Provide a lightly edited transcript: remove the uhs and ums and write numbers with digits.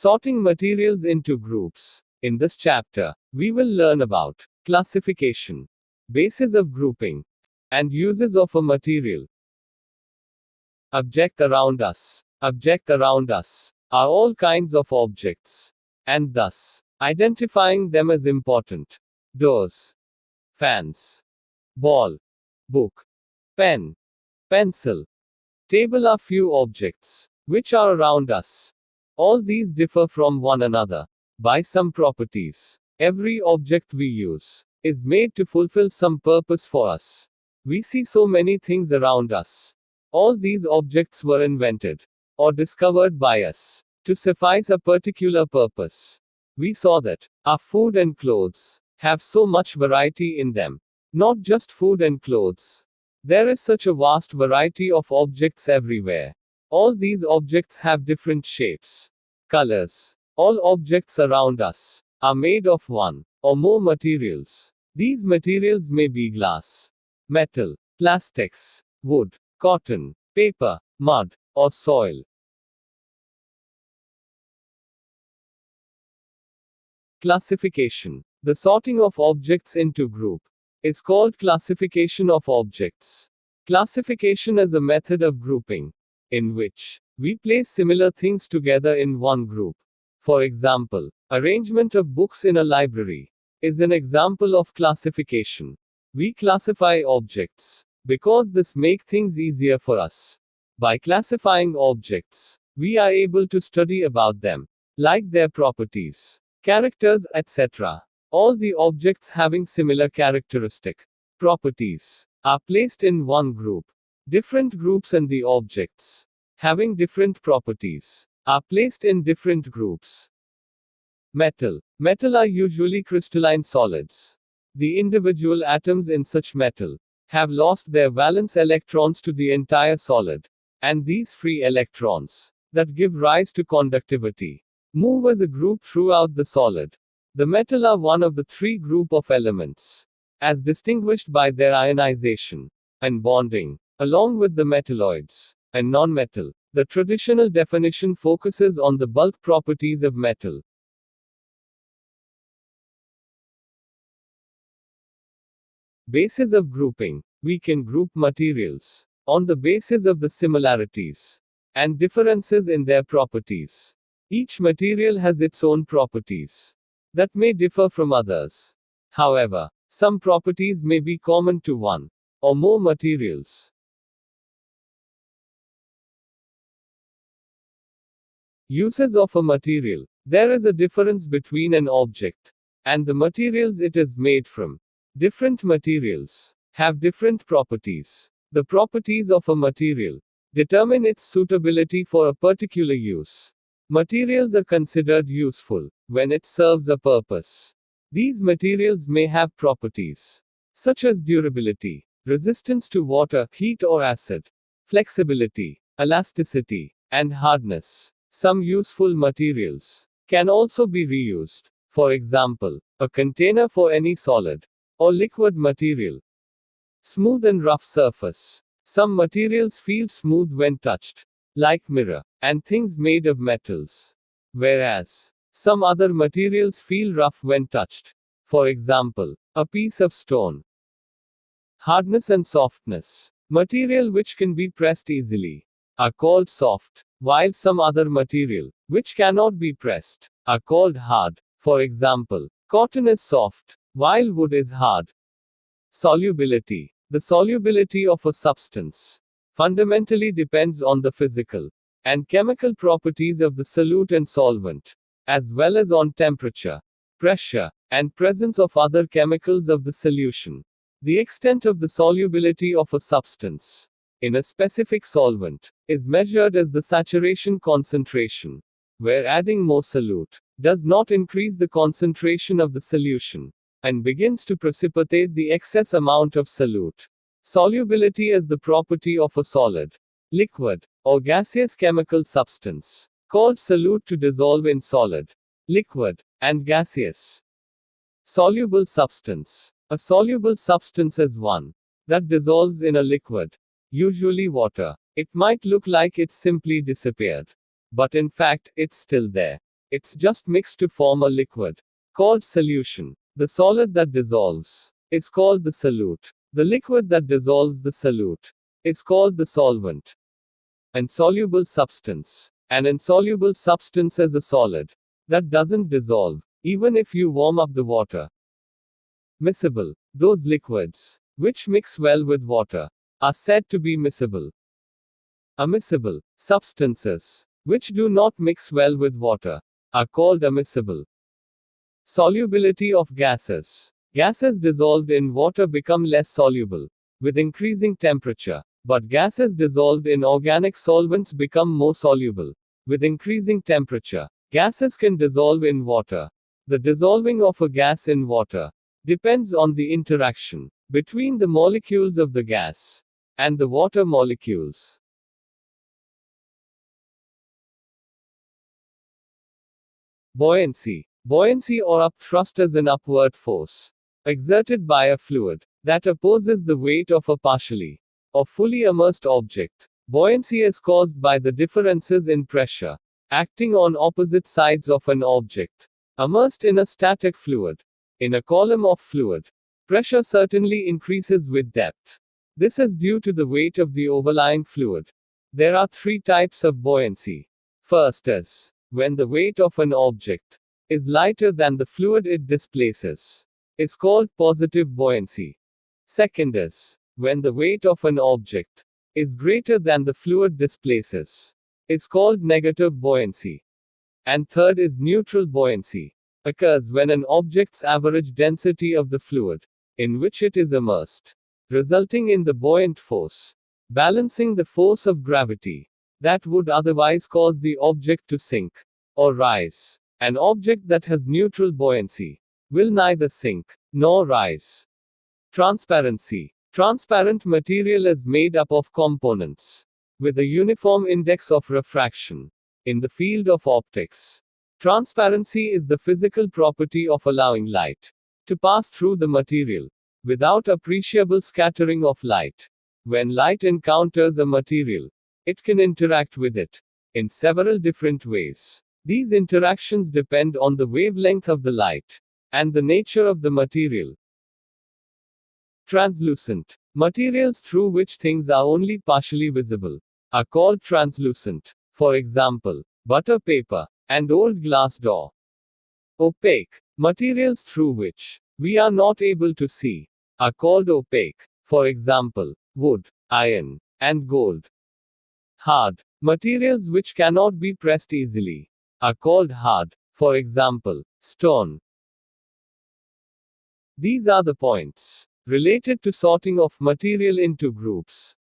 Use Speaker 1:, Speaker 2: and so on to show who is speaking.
Speaker 1: Sorting materials into groups. In this chapter, we will learn about classification, basis of grouping, and uses of a material. Object around us. Object around us are all kinds of objects, and thus, identifying them is important. Doors, fans, ball, book, pen, pencil, table are few objects which are around us. All these differ from one another by some properties. Every object we use is made to fulfill some purpose for us. We see so many things around us. All these objects were invented or discovered by us to suffice a particular purpose. We saw that our food and clothes have so much variety in them. Not just food and clothes. There is such a vast variety of objects everywhere. All these objects have different shapes, colors. All objects around us are made of one or more materials. These materials may be glass, metal, plastics, wood, cotton, paper, mud, or soil. Classification. The sorting of objects into group is called classification of objects. Classification is a method of grouping in which we place similar things together in one group. For example, arrangement of books in a library is an example of classification. We classify objects because this makes things easier for us. By classifying objects, we are able to study about them, like their properties, characters, etc. All the objects having similar characteristic properties are placed in one group. Different groups and the objects having different properties are placed in different groups. Metal. Metal are usually crystalline solids. The individual atoms in such metal have lost their valence electrons to the entire solid, and these free electrons that give rise to conductivity move as a group throughout the solid. The metal are one of the three group of elements, as distinguished by their ionization and bonding, along with the metalloids and non-metal. The traditional definition focuses on the bulk properties of metal. Basis of grouping. We can group materials on the basis of the similarities and differences in their properties. Each material has its own properties that may differ from others. However, some properties may be common to one or more materials. Uses of a material. There is a difference between an object and the materials it is made from. Different materials have different properties. The properties of a material determine its suitability for a particular use. Materials are considered useful when it serves a purpose. These materials may have properties such as durability, resistance to water, heat or acid, flexibility, elasticity, and hardness. Some useful materials can also be reused. For example, a container for any solid or liquid material. Smooth and rough surface. Some materials feel smooth when touched, like mirror and things made of metals, whereas some other materials feel rough when touched. For example, a piece of stone. Hardness and softness. Material which can be pressed easily are called soft, while some other material which cannot be pressed are called hard. For example, cotton is soft, while wood is hard. Solubility. The solubility of a substance fundamentally depends on the physical and chemical properties of the solute and solvent, as well as on temperature, pressure, and presence of other chemicals of the solution. The extent of the solubility of a substance in a specific solvent is measured as the saturation concentration, where adding more solute does not increase the concentration of the solution and begins to precipitate the excess amount of solute. Solubility is the property of a solid, liquid, or gaseous chemical substance, called solute to dissolve in solid, liquid, and gaseous. Soluble substance. A soluble substance is one that dissolves in a liquid, usually water. It might look like it's simply disappeared, but in fact, it's still there. It's just mixed to form a liquid, called solution. The solid that dissolves is called the solute. The liquid that dissolves the solute is called the solvent. Insoluble substance. An insoluble substance is a solid that doesn't dissolve, even if you warm up the water. Miscible. Those liquids which mix well with water are said to be miscible. Immiscible substances which do not mix well with water are called immiscible. Solubility of gases. Gases dissolved in water become less soluble with increasing temperature, but gases dissolved in organic solvents become more soluble with increasing temperature. Gases can dissolve in water. The dissolving of a gas in water depends on the interaction between the molecules of the gas and the water molecules. Buoyancy. Buoyancy or upthrust is an upward force exerted by a fluid that opposes the weight of a partially or fully immersed object. Buoyancy is caused by the differences in pressure acting on opposite sides of an object immersed in a static fluid. In a column of fluid, pressure certainly increases with depth. This is due to the weight of the overlying fluid. There are three types of buoyancy. First is when the weight of an object is lighter than the fluid it displaces. It's called positive buoyancy. Second is when the weight of an object is greater than the fluid displaces. It's called negative buoyancy. And third is neutral buoyancy. Occurs when an object's average density of the fluid in which it is immersed, resulting in the buoyant force, balancing the force of gravity that would otherwise cause the object to sink or rise. An object that has neutral buoyancy will neither sink nor rise. Transparency. Transparent material is made up of components with a uniform index of refraction. In the field of optics, transparency is the physical property of allowing light to pass through the material without appreciable scattering of light. When light encounters a material, it can interact with it in several different ways. These interactions depend on the wavelength of the light and the nature of the material. Translucent. Materials through which things are only partially visible are called translucent. For example, butter paper and old glass door. Opaque. Materials through which we are not able to see are called opaque. For example, wood, iron, and gold. Hard. Materials which cannot be pressed easily are called hard. For example, stone. These are the points related to sorting of material into groups.